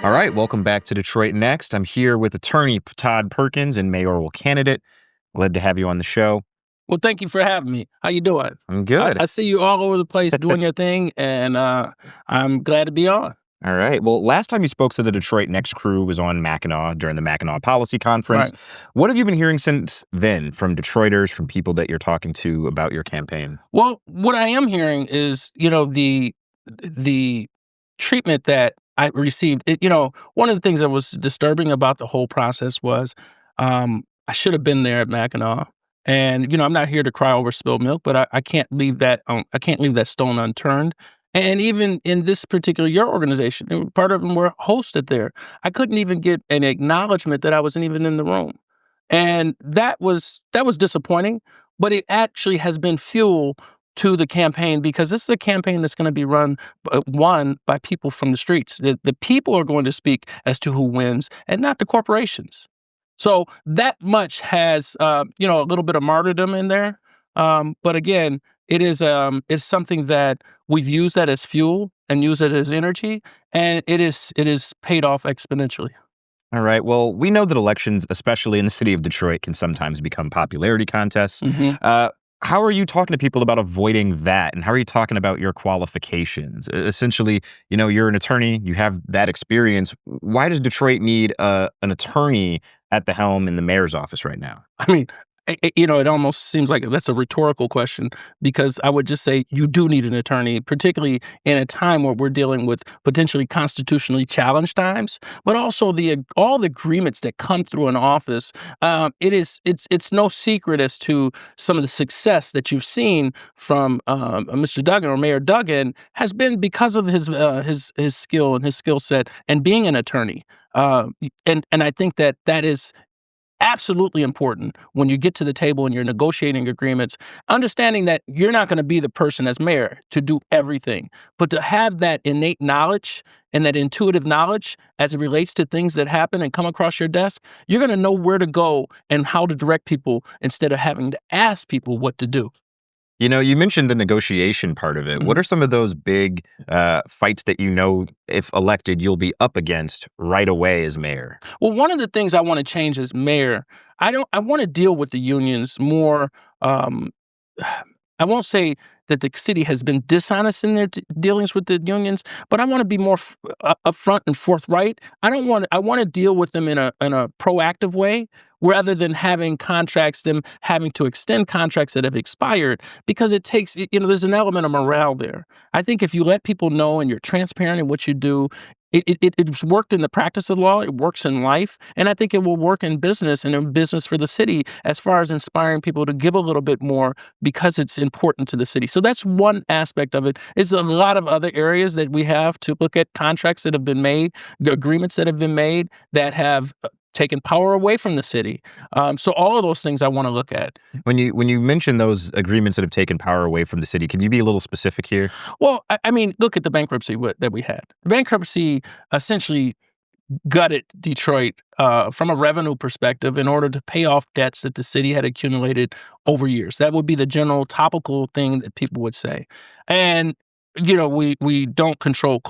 All right, welcome back to Detroit Next. I'm here with attorney Todd Perkins and mayoral candidate. Glad to have you on the show. Well, thank you for having me. How you doing? I'm good. I see you all over the place doing your thing, and I'm glad to be on. All right. Well, last time you spoke to the Detroit Next crew was on Mackinac during the Mackinac Policy Conference. Right. What have you been hearing since then from Detroiters, from people that you're talking to about your campaign? Well, what I am hearing is, the treatment that I received. One of the things that was disturbing about the whole process was I should have been there at Mackinac. And I'm not here to cry over spilled milk, but I can't leave that stone unturned. And even in this particular your organization, part of them were hosted there. I couldn't even get an acknowledgement that I wasn't even in the room, and that was disappointing. But it actually has been fuel to the campaign because this is a campaign that's going to be won by people from the streets. The people are going to speak as to who wins, and not the corporations. So that much has, a little bit of martyrdom in there. But again, it's something that we've used that as fuel and use it as energy, and it is paid off exponentially. All right. Well, we know that elections, especially in the city of Detroit, can sometimes become popularity contests. hmm How are you talking to people about avoiding that? And how are you talking about your qualifications? Essentially, you're an attorney, you have that experience. Why does Detroit need an attorney at the helm in the mayor's office right now? I mean, it almost seems like that's a rhetorical question because I would just say you do need an attorney, particularly in a time where we're dealing with potentially constitutionally challenged times, but also all the agreements that come through an office. It's no secret as to some of the success that you've seen from Mr. Duggan or Mayor Duggan has been because of his skill and his skill set and being an attorney. And I think that is absolutely important when you get to the table and you're negotiating agreements, understanding that you're not going to be the person as mayor to do everything, but to have that innate knowledge and that intuitive knowledge as it relates to things that happen and come across your desk, you're going to know where to go and how to direct people instead of having to ask people what to do. You mentioned the negotiation part of it. What Mhm. are some of those big fights that if elected, you'll be up against right away as mayor? Well, one of the things I want to change as mayor, I want to deal with the unions more. Um, I won't say that the city has been dishonest in their dealings with the unions, but I want to be more upfront and forthright. I want to deal with them in a proactive way rather than them having to extend contracts that have expired because it takes, there's an element of morale there. I think if you let people know and you're transparent in what you do, it's worked in the practice of law. It works in life. And I think it will work in business and in business for the city as far as inspiring people to give a little bit more because it's important to the city. So that's one aspect of it. There's a lot of other areas that we have to look at contracts that have been made, agreements that have been made that have taken power away from the city. So all of those things I want to look at. When you mention those agreements that have taken power away from the city, can you be a little specific here? Well, I mean, look at the bankruptcy that we had. The bankruptcy essentially gutted Detroit from a revenue perspective in order to pay off debts that the city had accumulated over years. That would be the general topical thing that people would say. And we don't control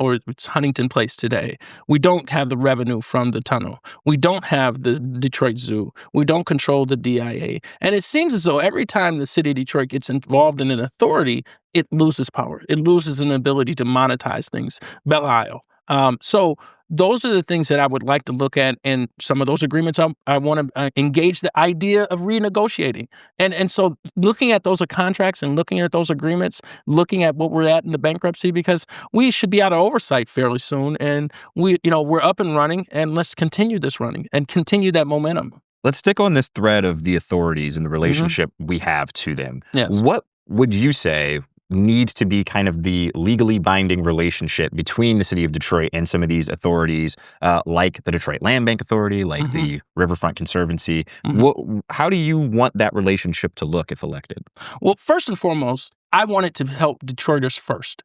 or it's Huntington Place today. We don't have the revenue from the tunnel. We don't have the Detroit Zoo. We don't control the DIA. And it seems as though every time the city of Detroit gets involved in an authority, it loses power. It loses an ability to monetize things. Belle Isle. So those are the things that I would like to look at, and some of those agreements I want to engage the idea of renegotiating. And so looking at those contracts and looking at those agreements, looking at what we're at in the bankruptcy, because we should be out of oversight fairly soon, and we're up and running, and let's continue this running and continue that momentum. Let's stick on this thread of the authorities and the hmm relationship we have to them. Yes. What would you say needs to be kind of the legally binding relationship between the city of Detroit and some of these authorities, like the Detroit Land Bank Authority, like hmm the Riverfront Conservancy? hmm How do you want that relationship to look if elected? Well, first and foremost, I want it to help Detroiters first.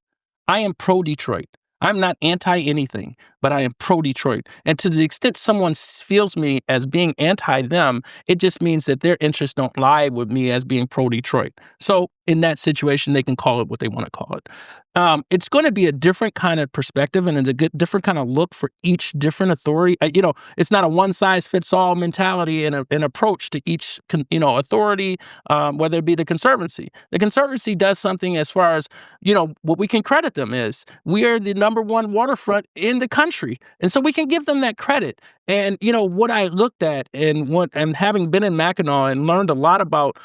I am pro Detroit. I'm not anti anything, but I am pro-Detroit. And to the extent someone feels me as being anti-them, it just means that their interests don't lie with me as being pro-Detroit. So in that situation, they can call it what they want to call it. It's going to be a different kind of perspective and a different kind of look for each different authority. It's not a one-size-fits-all mentality and an approach to each, authority, whether it be the Conservancy. The Conservancy does something as far as, what we can credit them is we are the number one waterfront in the country. And so we can give them that credit. And, what I looked at and having been in Mackinac and learned a lot about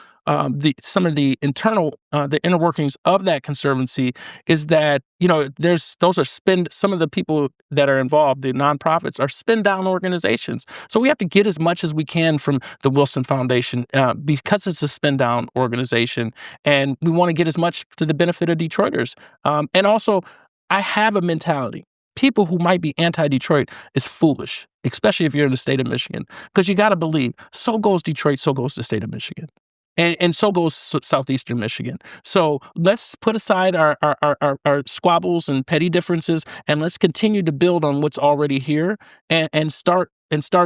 some of the inner workings of that Conservancy is that, some of the people that are involved, the nonprofits, are spin down organizations. So we have to get as much as we can from the Wilson Foundation because it's a spin down organization. And we want to get as much to the benefit of Detroiters. And also, I have a mentality. People who might be anti-Detroit is foolish, especially if you're in the state of Michigan, because you got to believe so goes Detroit, so goes the state of Michigan. And so goes southeastern Michigan. So let's put aside our squabbles and petty differences, and let's continue to build on what's already here and start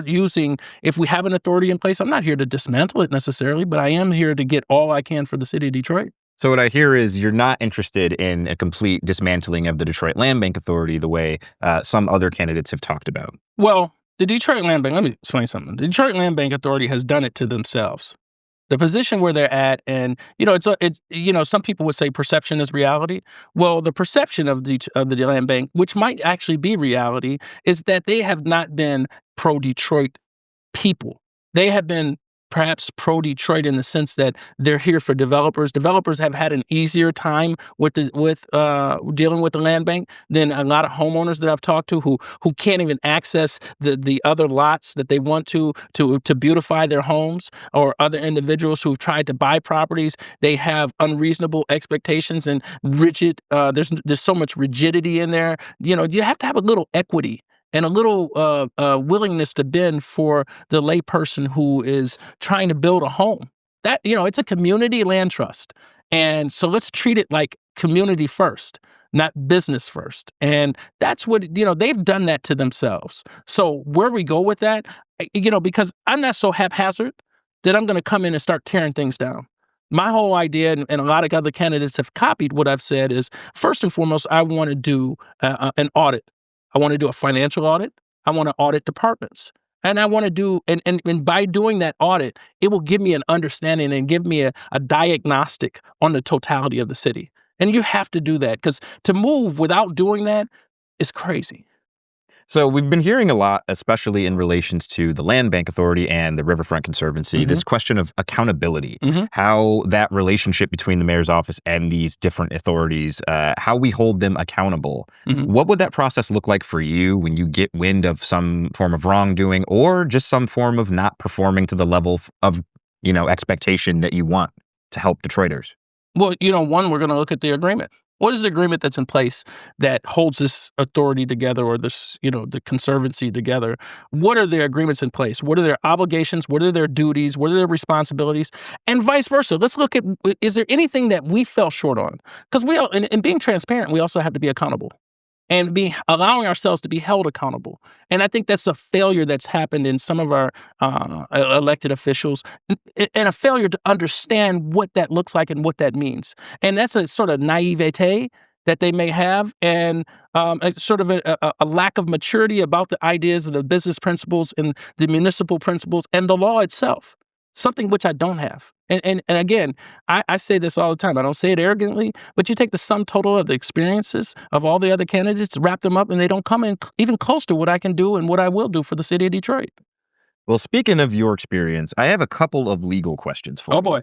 using. If we have an authority in place, I'm not here to dismantle it necessarily, but I am here to get all I can for the city of Detroit. So what I hear is you're not interested in a complete dismantling of the Detroit Land Bank Authority the way some other candidates have talked about. Well, the Detroit Land Bank, let me explain something. The Detroit Land Bank Authority has done it to themselves. The position where they're at, and some people would say perception is reality. Well, the perception of the land bank, which might actually be reality, is that they have not been pro-Detroit people. They have been perhaps pro-Detroit in the sense that they're here for developers. Developers have had an easier time with dealing with the land bank than a lot of homeowners that I've talked to who can't even access the other lots that they want to beautify their homes, or other individuals who've tried to buy properties. They have unreasonable expectations and rigid. There's so much rigidity in there. You have to have a little equity and a little willingness to bend for the layperson who is trying to build a home. That, it's a community land trust. And so let's treat it like community first, not business first. And that's what, they've done that to themselves. So where we go with that, because I'm not so haphazard that I'm going to come in and start tearing things down. My whole idea, and a lot of other candidates have copied what I've said, is first and foremost, I want to do an audit. I want to do a financial audit. I want to audit departments. And I want to do, and by doing that audit, it will give me an understanding and give me a diagnostic on the totality of the city. And you have to do that, because to move without doing that is crazy. So we've been hearing a lot, especially in relations to the Land Bank Authority and the Riverfront Conservancy, this question of accountability, how that relationship between the mayor's office and these different authorities, how we hold them accountable. What would that process look like for you when you get wind of some form of wrongdoing or just some form of not performing to the level of, expectation that you want to help Detroiters? Well, one, we're going to look at the agreement. What is the agreement that's in place that holds this authority together, or this, the Conservancy together? What are their agreements in place? What are their obligations? What are their duties? What are their responsibilities? And vice versa. Let's look at, is there anything that we fell short on? Because in being transparent, we also have to be accountable and allowing ourselves to be held accountable. And I think that's a failure that's happened in some of our elected officials, and a failure to understand what that looks like and what that means. And that's a sort of naivete that they may have, and a sort of a lack of maturity about the ideas of the business principles and the municipal principles and the law itself, something which I don't have. And again, I say this all the time. I don't say it arrogantly, but you take the sum total of the experiences of all the other candidates, wrap them up, and they don't come in even close to what I can do and what I will do for the city of Detroit. Well, speaking of your experience, I have a couple of legal questions for you. Oh, boy.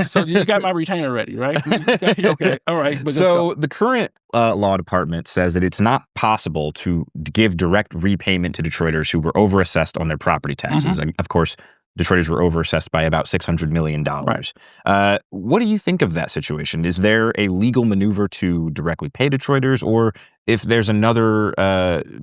So you got my retainer ready, right? Okay. All right. So the current law department says that it's not possible to give direct repayment to Detroiters who were overassessed on their property taxes. And of course, Detroiters were overassessed by about $600 million. Right. What do you think of that situation? Is there a legal maneuver to directly pay Detroiters? Or if there's another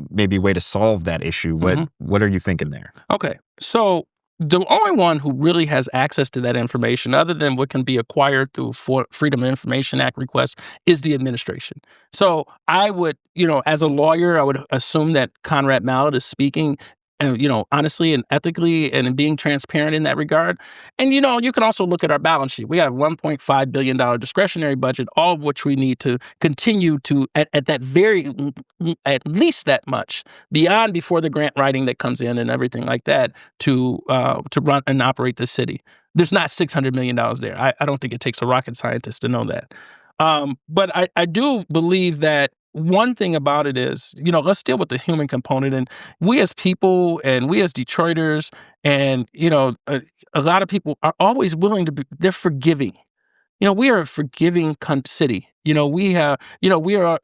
maybe way to solve that issue, what are you thinking there? Okay. So the only one who really has access to that information, other than what can be acquired through Freedom of Information Act requests, is the administration. So I would, as a lawyer, I would assume that Conrad Mallett is speaking, honestly and ethically and being transparent in that regard. And, you can also look at our balance sheet. We have $1.5 billion discretionary budget, all of which we need to continue to, at that very, at least that much, beyond before the grant writing that comes in and everything like that, to run and operate the city. There's not $600 million there. I don't think it takes a rocket scientist to know that. But I do believe that one thing about it is, let's deal with the human component. And we as people and we as Detroiters and, a lot of people are always willing to be, they're forgiving. We are a forgiving city. We have, we are,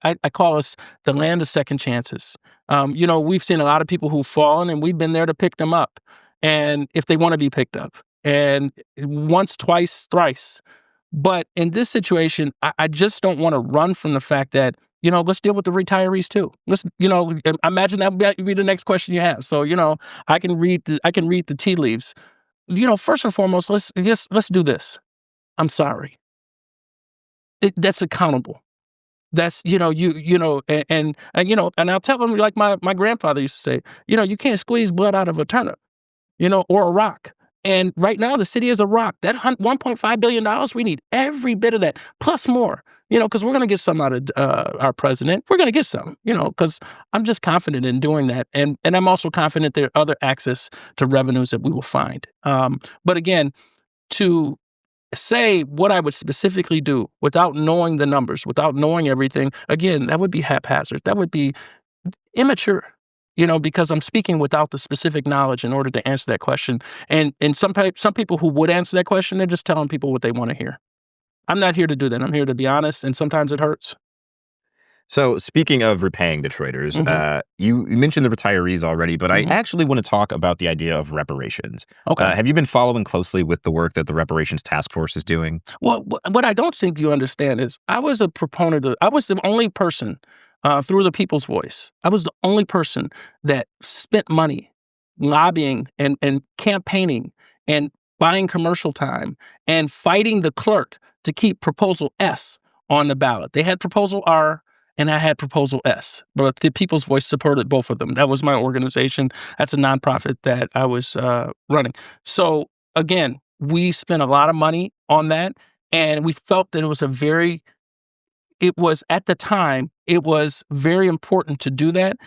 I call us the land of second chances. We've seen a lot of people who've fallen and we've been there to pick them up. And if they want to be picked up, and once, twice, thrice. But in this situation, I just don't want to run from the fact that, let's deal with the retirees too. Let's, imagine that would be the next question you have. So, I can read the tea leaves. First and foremost, let's do this. I'm sorry. That's accountable. That's, and I'll tell them, like my grandfather used to say, you can't squeeze blood out of a turnip, or a rock. And right now the city is a rock. That $1.5 billion, we need every bit of that, plus more, because we're going to get some out of our president. We're going to get some, because I'm just confident in doing that. And I'm also confident there are other access to revenues that we will find. But again, to say what I would specifically do without knowing the numbers, without knowing everything, again, that would be haphazard. That would be immature, because I'm speaking without the specific knowledge in order to answer that question. And some people who would answer that question, they're just telling people what they want to hear. I'm not here to do that. I'm here to be honest, and sometimes it hurts. So speaking of repaying Detroiters, you mentioned the retirees already, but I actually want to talk about the idea of reparations. Okay. Have you been following closely with the work that the Reparations Task Force is doing? Well, what I don't think you understand is I was the only person through the People's Voice. I was the only person that spent money lobbying and campaigning and buying commercial time and fighting the clerk to keep Proposal S on the ballot. They had Proposal R and I had Proposal S, but the People's Voice supported both of them. That was my organization. That's a nonprofit that I was running. So again, we spent a lot of money on that, and we felt that at the time, it was very important to do that.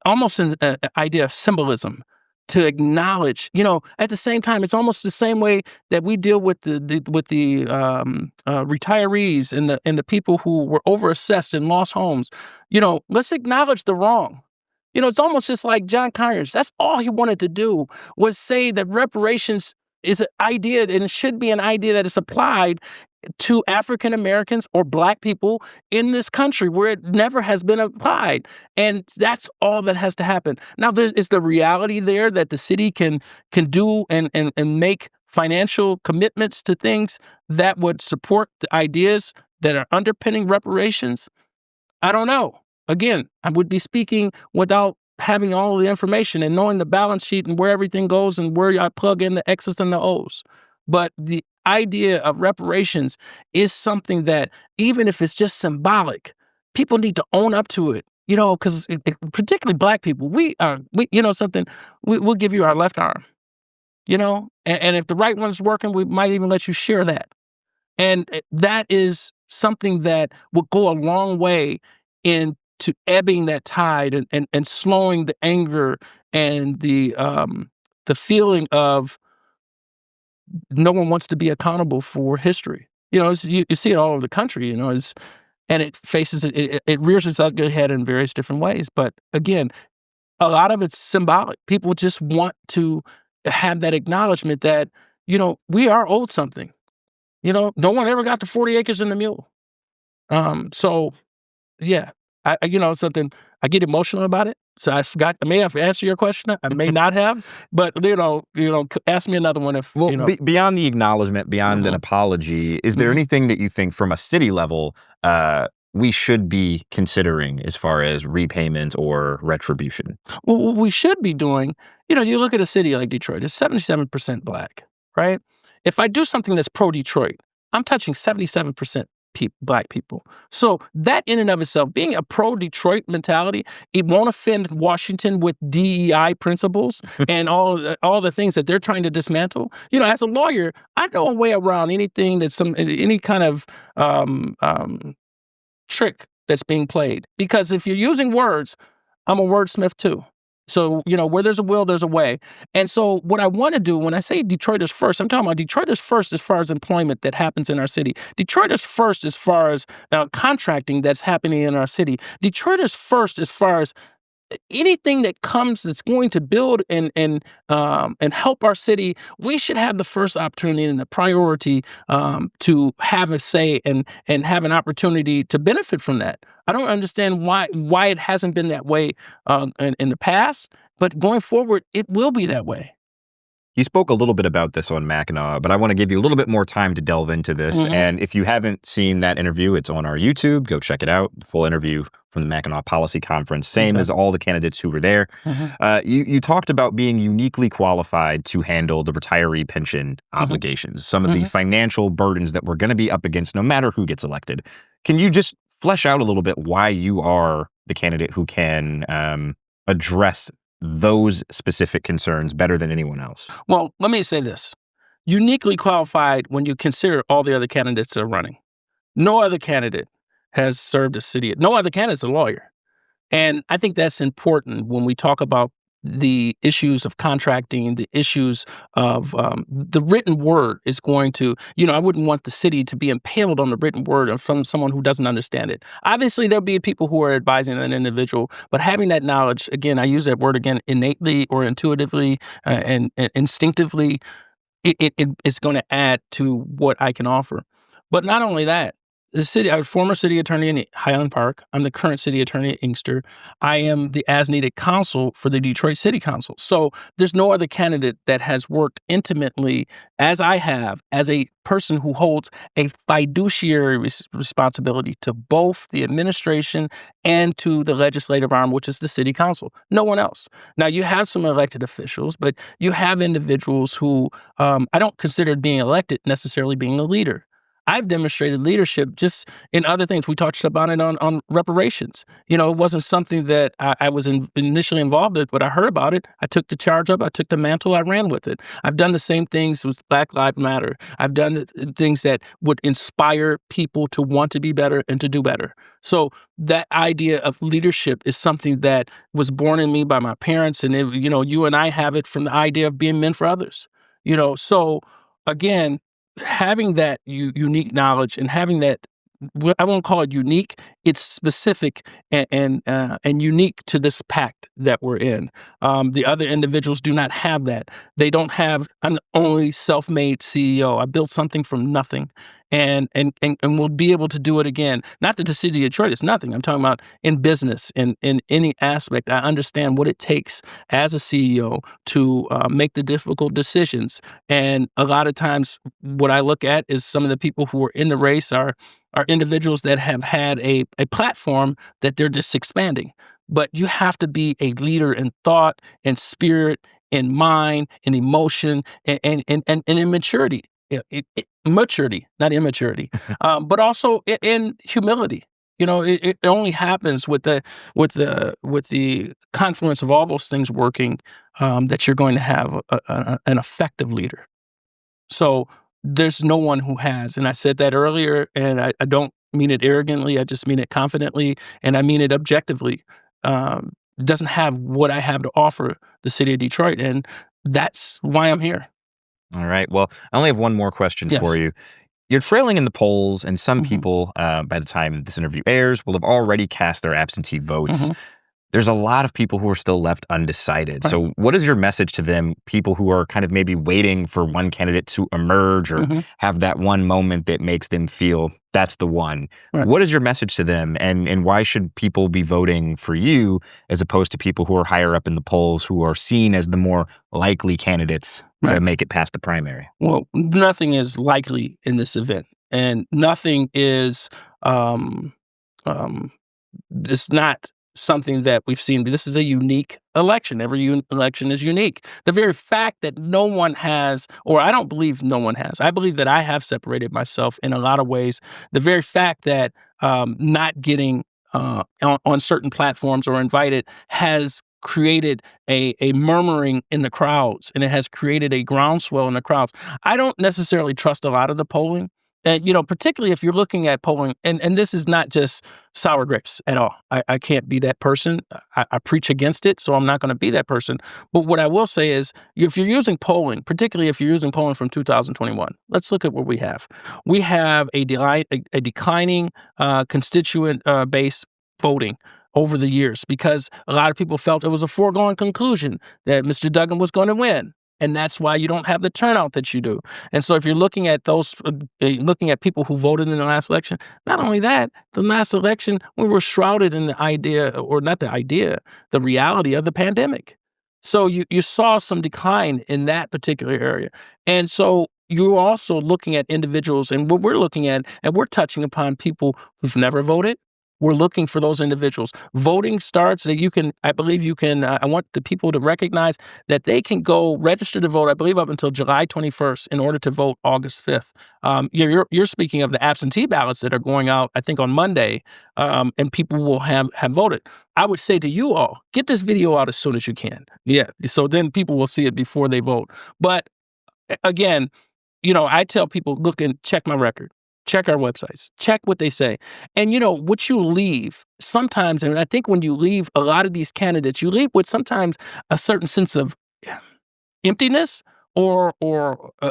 Almost an idea of symbolism to acknowledge, at the same time, it's almost the same way that we deal with the retirees and the people who were overassessed and lost homes. Let's acknowledge the wrong. It's almost just like John Conyers. That's all he wanted to do, was say that reparations is an idea, and it should be an idea that is applied to African Americans or Black people in this country where it never has been applied. And that's all that has to happen. Now, is the reality there that the city can do and make financial commitments to things that would support the ideas that are underpinning reparations? I don't know. Again, I would be speaking without having all of the information and knowing the balance sheet and where everything goes and where I plug in the X's and the O's. But the idea of reparations is something that, even if it's just symbolic, people need to own up to it. Because particularly Black people, we'll give you our left arm. And if the right one's working, we might even let you share that. And that is something that will go a long way into ebbing that tide and slowing the anger and the feeling of no one wants to be accountable for history. You see it all over the country, and it rears its ugly head in various different ways. But again, a lot of it's symbolic. People just want to have that acknowledgement that, we are owed something. No one ever got the 40 acres and the mule. So yeah, something, I get emotional about it. So I may have answered your question. I may not have, but ask me another one if. Well, beyond the acknowledgement, beyond an apology, is there anything that you think from a city level we should be considering as far as repayment or retribution? Well, what we should be doing You look at a city like Detroit, it's 77% Black, right? If I do something that's pro-Detroit, I'm touching 77% Black people. So that in and of itself, being a pro-Detroit mentality, it won't offend Washington with DEI principles and all the things that they're trying to dismantle. As a lawyer, I know a way around anything that's any kind of um, um, trick that's being played. Because if you're using words, I'm a wordsmith too. So, where there's a will, there's a way. And so what I want to do when I say Detroiters first, I'm talking about Detroiters first as far as employment that happens in our city. Detroiters first as far as contracting that's happening in our city. Detroiters first as far as anything that comes that's going to build and help our city, we should have the first opportunity and the priority to have a say and have an opportunity to benefit from that. I don't understand why it hasn't been that way in the past, but going forward, it will be that way. You spoke a little bit about this on Mackinac, but I want to give you a little bit more time to delve into this. Mhm. And if you haven't seen that interview, it's on our YouTube. Go check it out. The full interview from the Mackinac Policy Conference, same Okay. as all the candidates who were there. Mhm. You talked about being uniquely qualified to handle the retiree pension obligations, some of the Mhm. financial burdens that we're going to be up against no matter who gets elected. Can you just flesh out a little bit why you are the candidate who can address those specific concerns better than anyone else? Well, let me say this. Uniquely qualified when you consider all the other candidates that are running. No other candidate has served a city. No other candidate's a lawyer. And I think that's important when we talk about the issues of contracting, the issues of the written word is going to, I wouldn't want the city to be impaled on the written word from someone who doesn't understand it. Obviously, there'll be people who are advising an individual, but having that knowledge, again, I use that word again, innately or intuitively and instinctively, it's going to add to what I can offer. But not only that, I was former city attorney in Highland Park. I'm the current city attorney at Inkster. I am the as-needed counsel for the Detroit City Council. So there's no other candidate that has worked intimately as I have as a person who holds a fiduciary responsibility to both the administration and to the legislative arm, which is the city council. No one else. Now, you have some elected officials, but you have individuals who I don't consider being elected necessarily being a leader. I've demonstrated leadership just in other things. We touched about it on reparations. It wasn't something that I was initially involved with, but I heard about it. I took the charge up. I took the mantle. I ran with it. I've done the same things with Black Lives Matter. I've done things that would inspire people to want to be better and to do better. So that idea of leadership is something that was born in me by my parents. And, you and I have it from the idea of being men for others. So again, having that unique knowledge and having that, I won't call it unique. It's specific and unique to this pact that we're in. The other individuals do not have that. They don't have an only self-made CEO. I built something from nothing, and we'll be able to do it again. Not that the city of Detroit is nothing. I'm talking about in business, in any aspect. I understand what it takes as a CEO to make the difficult decisions. And a lot of times, what I look at is some of the people who are in the race are individuals that have had a platform that they're just expanding. But you have to be a leader in thought and spirit and mind and emotion and in maturity. Maturity, not immaturity, but also in humility. It only happens with the confluence of all those things working that you're going to have an effective leader. So there's no one who has. And I said that earlier, and I don't mean it arrogantly. I just mean it confidently, and I mean it objectively. Doesn't have what I have to offer the city of Detroit. And that's why I'm here. All right. Well, I only have one more question for Yes. you. You're trailing in the polls, and some Mhm. people, by the time this interview airs, will have already cast their absentee votes. Mhm. There's a lot of people who are still left undecided. Right. So, what is your message to them, people who are kind of maybe waiting for one candidate to emerge or Mhm. have that one moment that makes them feel that's the one? Right. What is your message to them, and why should people be voting for you as opposed to people who are higher up in the polls who are seen as the more likely candidates to Right. make it past the primary? Well, nothing is likely in this event, and nothing is um, it's not something that we've seen. This is a unique election. Every election is unique. The very fact that no one has, or I don't believe no one has, I believe that I have separated myself in a lot of ways. The very fact that not getting on certain platforms or invited has created a murmuring in the crowds, and it has created a groundswell in the crowds. I don't necessarily trust a lot of the polling. And, particularly if you're looking at polling, and this is not just sour grapes at all. I can't be that person. I preach against it, so I'm not going to be that person. But what I will say is, if you're using polling, particularly if you're using polling from 2021, let's look at what we have. We have a declining constituent base voting over the years because a lot of people felt it was a foregone conclusion that Mr. Duggan was going to win. And that's why you don't have the turnout that you do. And so if you're looking at looking at people who voted in the last election, not only that, the last election, we were shrouded in the idea, or not the idea, the reality of the pandemic. So you saw some decline in that particular area. And so you're also looking at individuals, and what we're looking at, and we're touching upon people who've never voted. We're looking for those individuals. Voting starts that I believe you can, I want the people to recognize that they can go register to vote, I believe up until July 21st in order to vote August 5th. You're speaking of the absentee ballots that are going out, I think on Monday, and people will have voted. I would say to you all, get this video out as soon as you can. Yeah, so then people will see it before they vote. But again, I tell people, look and check my record. Check our websites, check what they say. And what you leave sometimes, and I think when you leave a lot of these candidates, you leave with sometimes a certain sense of emptiness or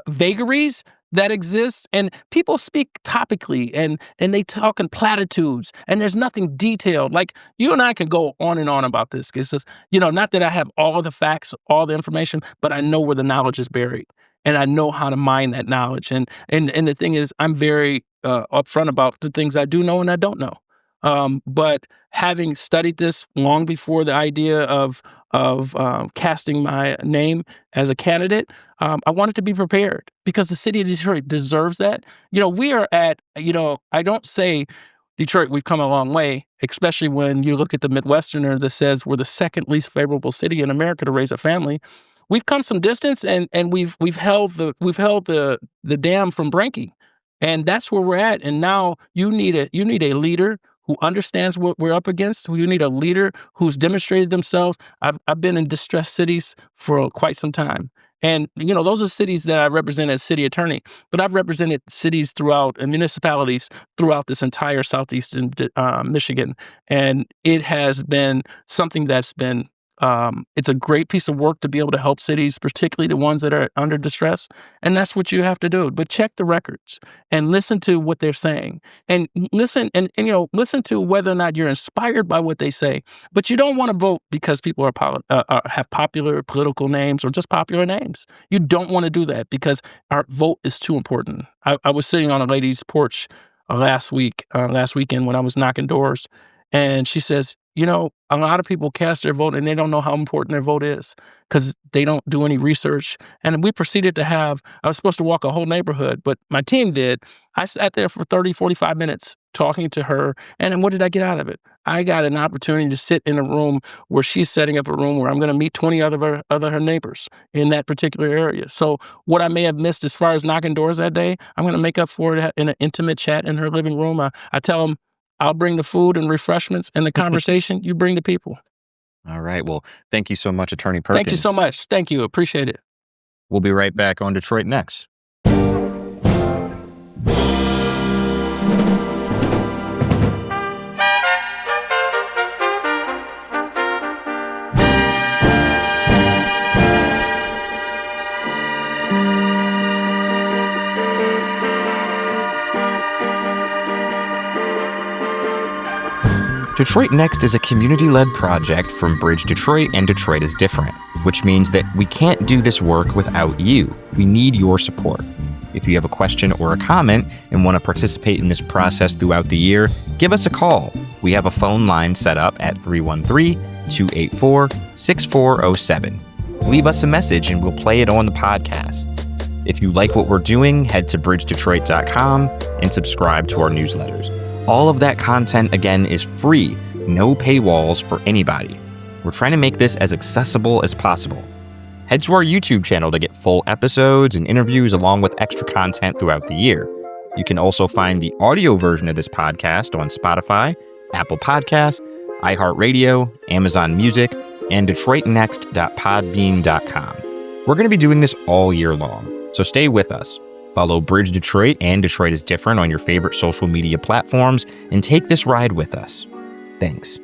vagaries that exist. And people speak topically and they talk in platitudes, and there's nothing detailed. Like you and I can go on and on about this. It's just, not that I have all of the facts, all the information, but I know where the knowledge is buried. And I know how to mine that knowledge. And the thing is, I'm very upfront about the things I do know and I don't know. But having studied this long before the idea of casting my name as a candidate, I wanted to be prepared because the city of Detroit deserves that. We are at, I don't say Detroit, we've come a long way, especially when you look at the Midwesterner that says we're the second least favorable city in America to raise a family. We've come some distance, and we've held the dam from breaking, and that's where we're at. And now you need a leader who understands what we're up against. You need a leader who's demonstrated themselves. I've been in distressed cities for quite some time, and those are cities that I represent as city attorney. But I've represented cities throughout and municipalities throughout this entire southeastern Michigan, and it has been something that's been. It's a great piece of work to be able to help cities, particularly the ones that are under distress. And that's what you have to do. But check the records and listen to what they're saying, and listen listen to whether or not you're inspired by what they say. But you don't want to vote because people have popular political names or just popular names. You don't want to do that because our vote is too important. I was sitting on a lady's porch last weekend when I was knocking doors, and she says, a lot of people cast their vote and they don't know how important their vote is because they don't do any research. And we proceeded to I was supposed to walk a whole neighborhood, but my team did. I sat there for 30, 45 minutes talking to her. And then what did I get out of it? I got an opportunity to sit in a room where she's setting up a room where I'm going to meet 20 other her neighbors in that particular area. So what I may have missed as far as knocking doors that day, I'm going to make up for it in an intimate chat in her living room. I tell them, I'll bring the food and refreshments and the conversation. You bring the people. All right. Well, thank you so much, Attorney Perkins. Thank you so much. Thank you. Appreciate it. We'll be right back on Detroit Next. Detroit Next is a community-led project from Bridge Detroit and Detroit is Different, which means that we can't do this work without you. We need your support. If you have a question or a comment and want to participate in this process throughout the year, give us a call. We have a phone line set up at 313-284-6407. Leave us a message and we'll play it on the podcast. If you like what we're doing, head to bridgedetroit.com and subscribe to our newsletters. All of that content, again, is free. no paywalls for anybody. We're trying to make this as accessible as possible. Head to our YouTube channel to get full episodes and interviews along with extra content throughout the year. You can also find the audio version of this podcast on Spotify, Apple Podcasts, iHeartRadio, Amazon Music, and DetroitNext.podbean.com. We're going to be doing this all year long, so stay with us. Follow Bridge Detroit and Detroit is Different on your favorite social media platforms and take this ride with us. Thanks.